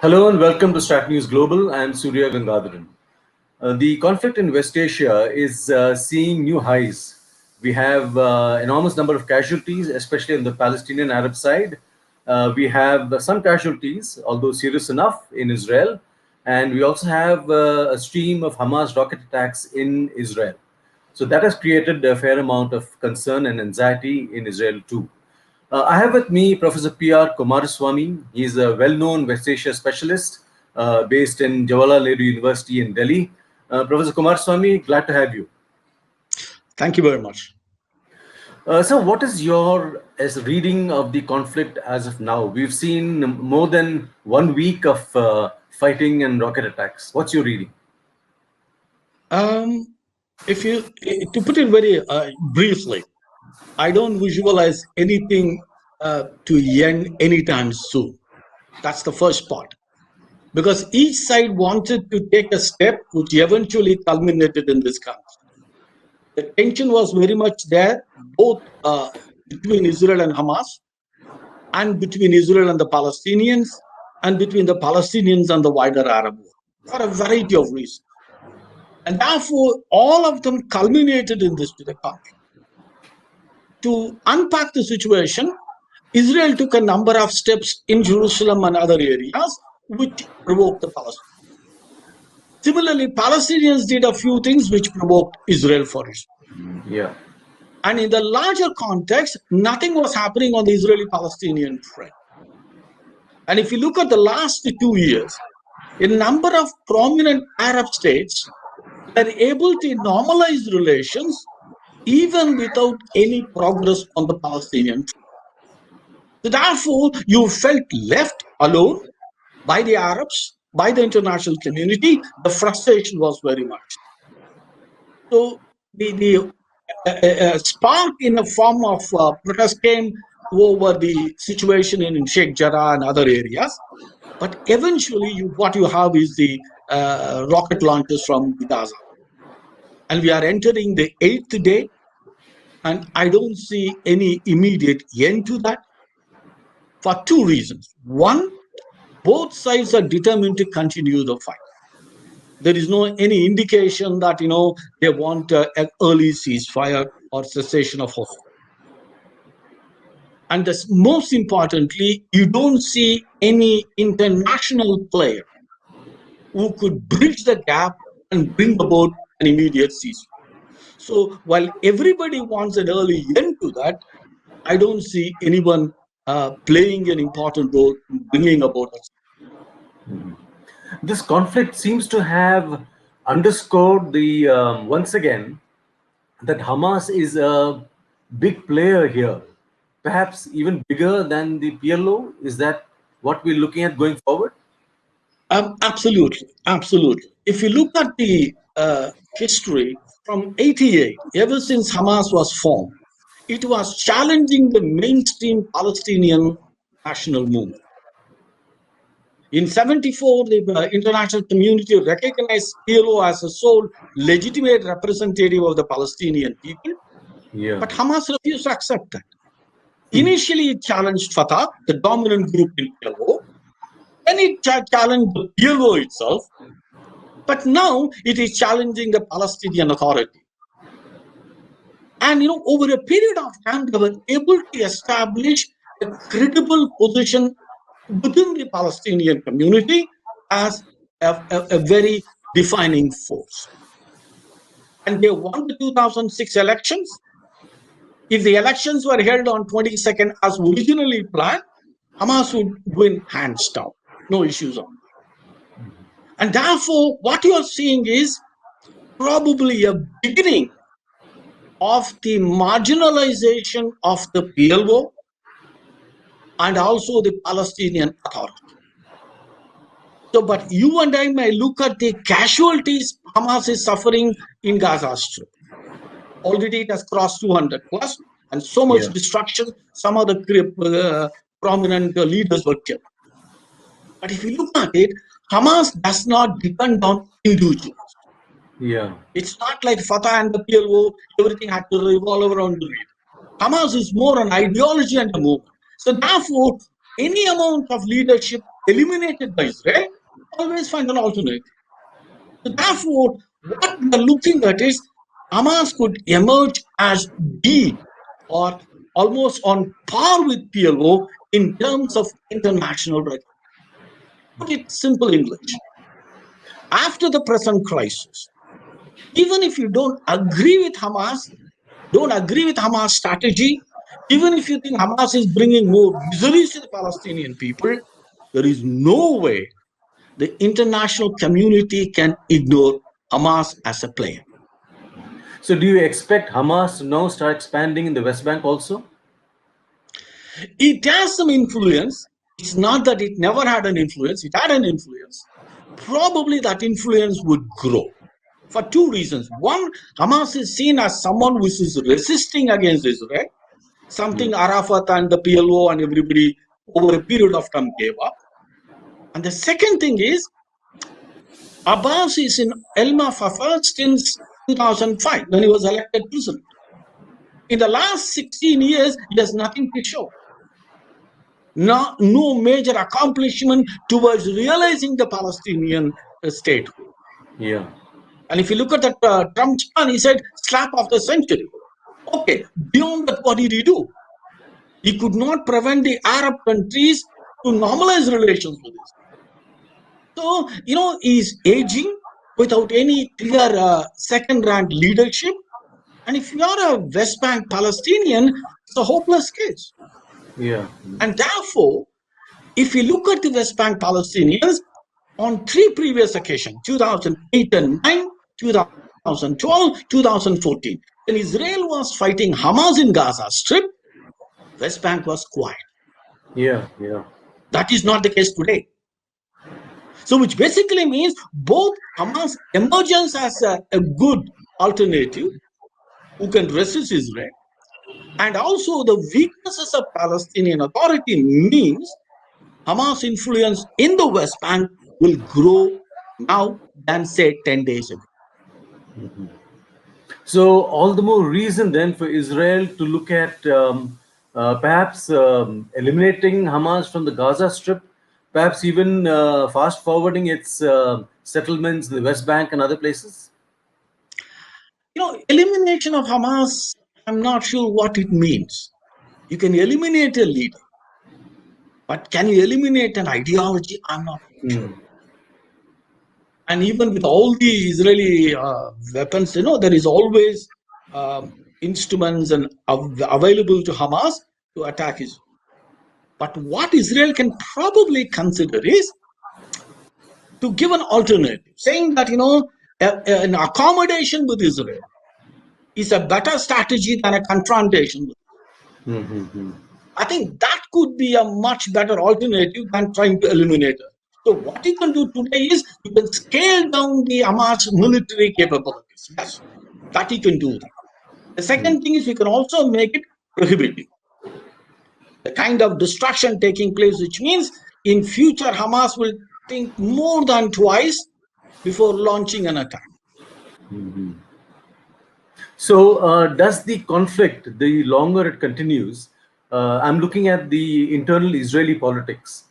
Hello and welcome to StratNews Global. I'm Surya Gangadharan. The conflict in West Asia is seeing new highs. We have enormous number of casualties, especially on the Palestinian Arab side. We have some casualties, although serious enough, in Israel. And we also have a stream of Hamas rocket attacks in Israel. So that has created a fair amount of concern and anxiety in Israel too. I have with me Professor P.R. Kumaraswamy. He is a well-known West Asia specialist based in Jawaharlal Nehru University in Delhi. Professor Kumaraswamy, glad to have you. Thank you very much. So, what is your reading of the conflict as of now? We've seen more than 1 week of fighting and rocket attacks. What's your reading? To put it very briefly, I don't visualize anything to end anytime soon. That's the first part. Because each side wanted to take a step which eventually culminated in this conflict. The tension was very much there, both between Israel and Hamas, and between Israel and the Palestinians, and between the Palestinians and the wider Arab world, for a variety of reasons. And therefore, all of them culminated in this conflict. To unpack the situation, Israel took a number of steps in Jerusalem and other areas which provoked the Palestinians. Similarly, Palestinians did a few things which provoked Israel for it. Yeah. And in the larger context, nothing was happening on the Israeli-Palestinian front. And if you look at the last 2 years, a number of prominent Arab states were able to normalize relations even without any progress on the Palestinian front. So therefore, you felt left alone by the Arabs, by the international community. The frustration was very much. So the spark in the form of protest came over the situation in Sheikh Jarrah and other areas. But eventually, what you have is the rocket launches from Gaza. And we are entering the 8th day, and I don't see any immediate end to that for two reasons. One, both sides are determined to continue the fight. There is no any indication that they want an early ceasefire or cessation of hostilities. And most importantly, you don't see any international player who could bridge the gap and bring about an immediate ceasefire. So while everybody wants an early end to that, I don't see anyone playing an important role in bringing about it. This conflict seems to have underscored the once again that Hamas is a big player here, perhaps even bigger than the PLO. Is that what we're looking at going forward? Absolutely. If you look at the history from 88, ever since Hamas was formed, it was challenging the mainstream Palestinian national movement. In 74, the international community recognized PLO as a sole legitimate representative of the Palestinian people. Yeah. But Hamas refused to accept that. Initially, it challenged Fatah, the dominant group in PLO. Then it challenged the PLO itself. But now it is challenging the Palestinian Authority. And over a period of time, they were able to establish a credible position within the Palestinian community as a very defining force. And they won the 2006 elections. If the elections were held on 22nd as originally planned, Hamas would win hands down. No issues on that. And therefore, what you are seeing is probably a beginning of the marginalization of the PLO and also the Palestinian Authority. So, but you and I may look at the casualties Hamas is suffering in Gaza Strip. Already it has crossed 200 plus, and so much destruction. Some of the prominent leaders were killed. But if you look at it, Hamas does not depend on individuals. Yeah. It's not like Fatah and the PLO, everything had to revolve around the leader. Hamas is more an ideology and a movement. So therefore, any amount of leadership eliminated by Israel, always find an alternative. So therefore, what we are looking at is Hamas could emerge as the or almost on par with PLO in terms of international recognition. Put it simple English. After the present crisis, even if you don't agree with Hamas, don't agree with Hamas strategy, even if you think Hamas is bringing more miseries to the Palestinian people, there is no way the international community can ignore Hamas as a player. So, do you expect Hamas to now start expanding in the West Bank also? It has some influence. It's not that it never had an influence. It had an influence. Probably that influence would grow for two reasons. One, Hamas is seen as someone who is resisting against Israel, something Arafat and the PLO and everybody over a period of time gave up. And the second thing is, Abbas is in Elma Fafa since 2005 when he was elected president. In the last 16 years, he has nothing to show. No major accomplishment towards realizing the Palestinian statehood. Yeah. And if you look at the Trump plan, he said slap of the century. Okay, beyond that, what did he do? He could not prevent the Arab countries to normalize relations with Israel. So, he's aging without any clear second-rank leadership. And if you're a West Bank Palestinian, it's a hopeless case. Yeah. And therefore, if you look at the West Bank Palestinians, on three previous occasions, 2008 and 9, 2012, 2014, when Israel was fighting Hamas in Gaza Strip, West Bank was quiet. Yeah. Yeah. That is not the case today. So which basically means both Hamas emergence as a good alternative who can resist Israel, and also the weaknesses of Palestinian Authority means Hamas influence in the West Bank will grow now than say 10 days ago. So, all the more reason then for Israel to look at perhaps eliminating Hamas from the Gaza Strip, perhaps even fast forwarding its settlements in the West Bank and other places? Elimination of Hamas, I'm not sure what it means. You can eliminate a leader, but can you eliminate an ideology? I'm not sure. And even with all the Israeli weapons, there is always instruments and available to Hamas to attack Israel. But what Israel can probably consider is to give an alternative, saying that, an accommodation with Israel is a better strategy than a confrontation with Israel. I think that could be a much better alternative than trying to eliminate it. So what you can do today is you can scale down the Hamas military capabilities. Yes, that you can do that. The second thing is you can also make it prohibitive. The kind of destruction taking place, which means in future Hamas will think more than twice before launching an attack. So, does the conflict, the longer it continues, I'm looking at the internal Israeli politics.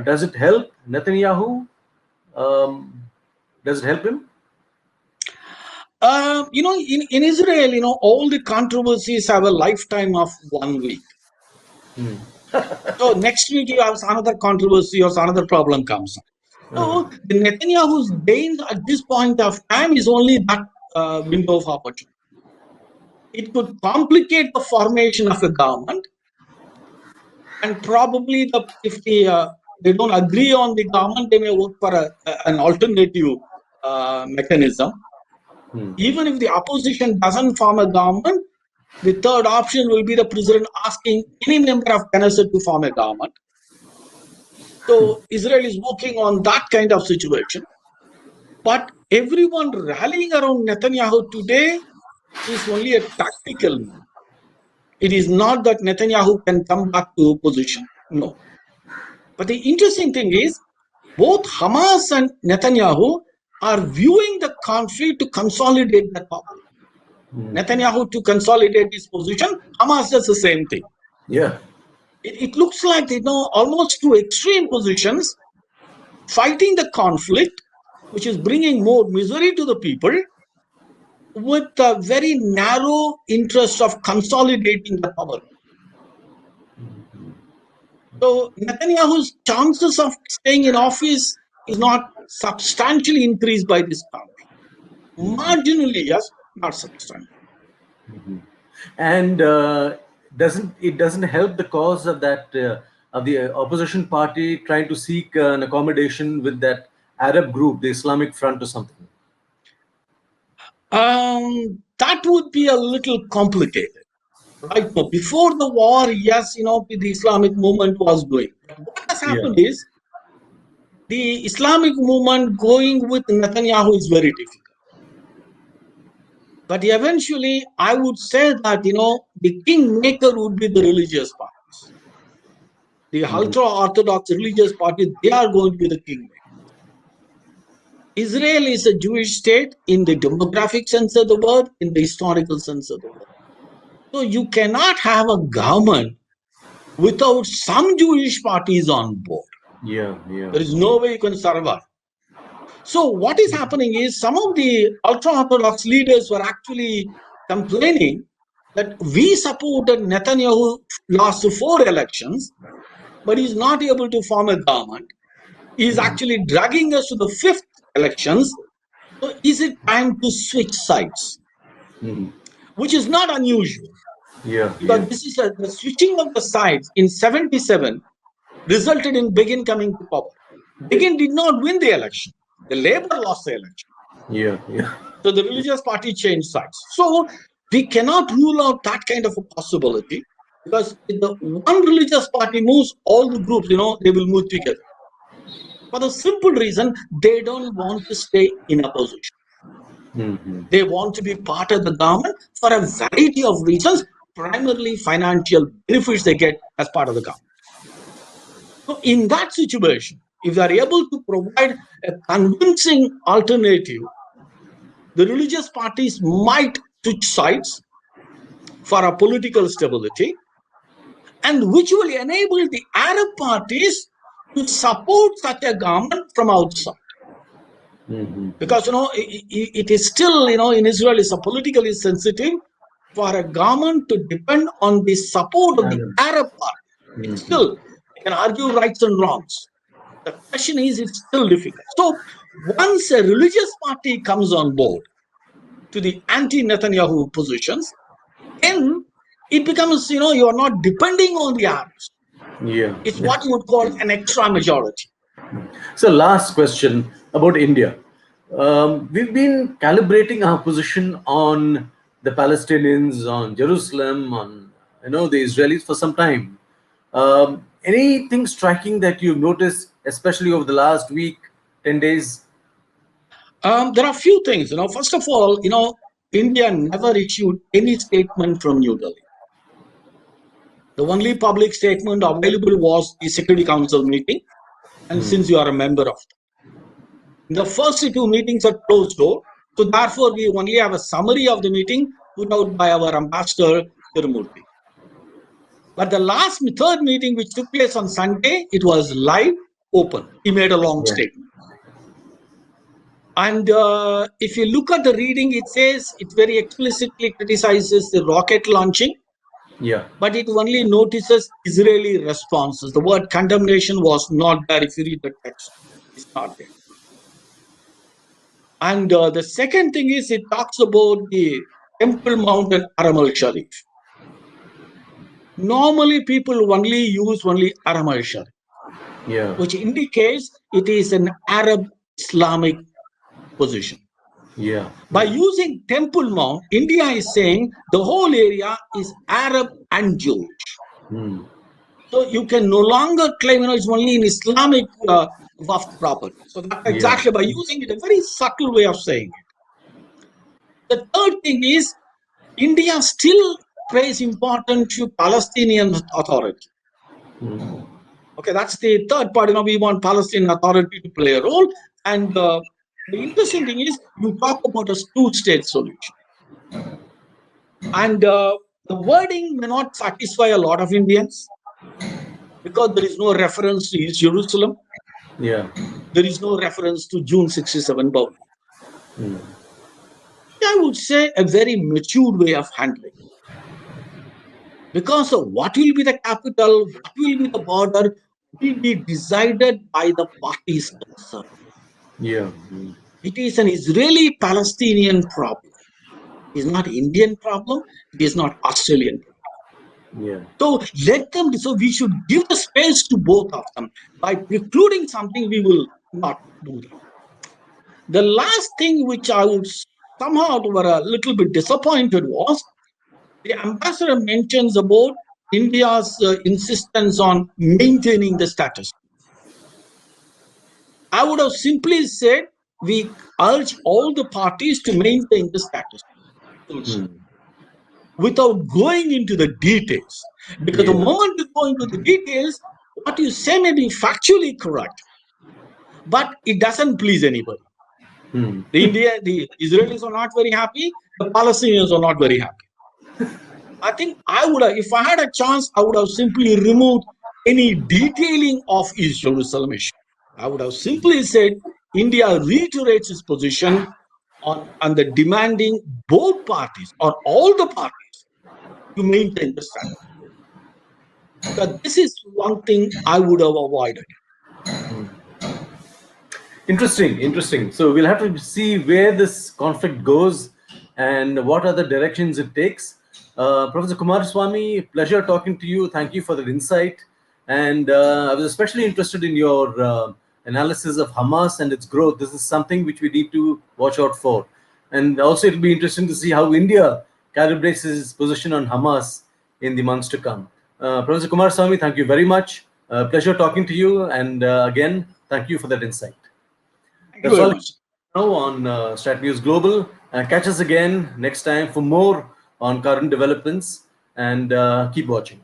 Does it help Netanyahu? Does it help him? In Israel, all the controversies have a lifetime of 1 week. So next week you have another controversy or another problem comes. So the Netanyahu's gains at this point of time is only that window of opportunity. It could complicate the formation of a government, and probably if they don't agree on the government, they may work for an alternative mechanism. Even if the opposition doesn't form a government, the third option will be the president asking any member of Knesset to form a government. So Israel is working on that kind of situation. But everyone rallying around Netanyahu today is only a tactical move. It is not that Netanyahu can come back to opposition. No. But the interesting thing is, both Hamas and Netanyahu are viewing the conflict to consolidate that power. Netanyahu to consolidate his position, Hamas does the same thing. Yeah. It looks like almost two extreme positions, fighting the conflict, which is bringing more misery to the people, with a very narrow interest of consolidating the power. So Netanyahu's chances of staying in office is not substantially increased by this conflict. Marginally, yes, not substantially. And doesn't help the cause of that of the opposition party trying to seek an accommodation with that Arab group, the Islamic Front or something? That would be a little complicated. Right now, before the war, yes, the Islamic movement was doing. What has happened is the Islamic movement going with Netanyahu is very difficult. But eventually, I would say that, the kingmaker would be the religious parties. The ultra-Orthodox religious parties, they are going to be the kingmaker. Israel is a Jewish state in the demographic sense of the word, in the historical sense of the word. So you cannot have a government without some Jewish parties on board. Yeah. There is no way you can survive. So what is happening is some of the ultra-Orthodox leaders were actually complaining that we supported Netanyahu last 4 elections, but he's not able to form a government. He's actually dragging us to the 5th elections. So is it time to switch sides? Which is not unusual. Because this is the switching of the sides in 77 resulted in Begin coming to power. Begin did not win the election. The Labour lost the election. So the religious party changed sides. So we cannot rule out that kind of a possibility, because if the one religious party moves, all the groups, they will move together. For the simple reason, they don't want to stay in opposition. They want to be part of the government for a variety of reasons, primarily financial benefits they get as part of the government. So in that situation, if they are able to provide a convincing alternative, the religious parties might switch sides for a political stability, and which will enable the Arab parties to support such a government from outside. Because, it is still, in Israel, is a politically sensitive for a government to depend on the support of the Arab party. Still, you can argue rights and wrongs. The question is, it's still difficult. So once a religious party comes on board to the anti-Netanyahu positions, then it becomes, you are not depending on the Arabs. It's what you would call an extra majority. So last question about India. We've been calibrating our position on the Palestinians, on Jerusalem, on the Israelis for some time. Anything striking that you've noticed, especially over the last week, 10 days? There are a few things. First of all, India never issued any statement from New Delhi. The only public statement available was the Security Council meeting, and since you are a member of it. The first 2 meetings are closed door, so therefore we only have a summary of the meeting put out by our ambassador, Tirumurthy. But the last 3rd meeting, which took place on Sunday, it was live, open. He made a long statement. And if you look at the reading, it says it very explicitly criticizes the rocket launching. But it only notices Israeli responses. The word condemnation was not there. If you read the text, it's not there. And the second thing is, it talks about the Temple Mount and Haram al-Sharif. Normally, people only use Haram al-Sharif, which indicates it is an Arab Islamic position. By using Temple Mount, India is saying the whole area is Arab and Jewish. So you can no longer claim, it's only in Islamic Waqf property. So that's exactly by using it, a very subtle way of saying it. The third thing is, India still pays importance to Palestinian Authority. Okay, that's the third part. We want Palestinian Authority to play a role. And the interesting thing is, you talk about a 2-state solution. And the wording may not satisfy a lot of Indians, because there is no reference to East Jerusalem. There is no reference to June 67 boundary. I would say a very matured way of handling. Because of what will be the capital, what will be the border, will be decided by the parties concerned. Yeah. It is an Israeli-Palestinian problem. It is not Indian problem. It is not Australian problem. Yeah. So let them. So we should give the space to both of them. By precluding something, we will not do that. The last thing which I would somehow were a little bit disappointed was the ambassador mentions about India's insistence on maintaining the status. I would have simply said we urge all the parties to maintain the status without going into the details. Because the Yeah. moment you go into the details, what you say may be factually correct, but it doesn't please anybody. The Israelis are not very happy. The Palestinians are not very happy. I think I would have, if I had a chance, I would have simply removed any detailing of East Jerusalem issue. I would have simply said India reiterates its position on the demanding both parties or all the parties to maintain the status. Because this is one thing I would have avoided. Interesting. So we'll have to see where this conflict goes and what other directions it takes. Professor Kumaraswamy, pleasure talking to you. Thank you for that insight. And I was especially interested in your analysis of Hamas and its growth. This is something which we need to watch out for. And also, it'll be interesting to see how India calibrates its position on Hamas in the months to come. Professor Kumaraswamy, thank you very much. Pleasure talking to you. And again, thank you for that insight. Thank you That's very all much. now on StratNews Global. Catch us again next time for more on current developments and keep watching.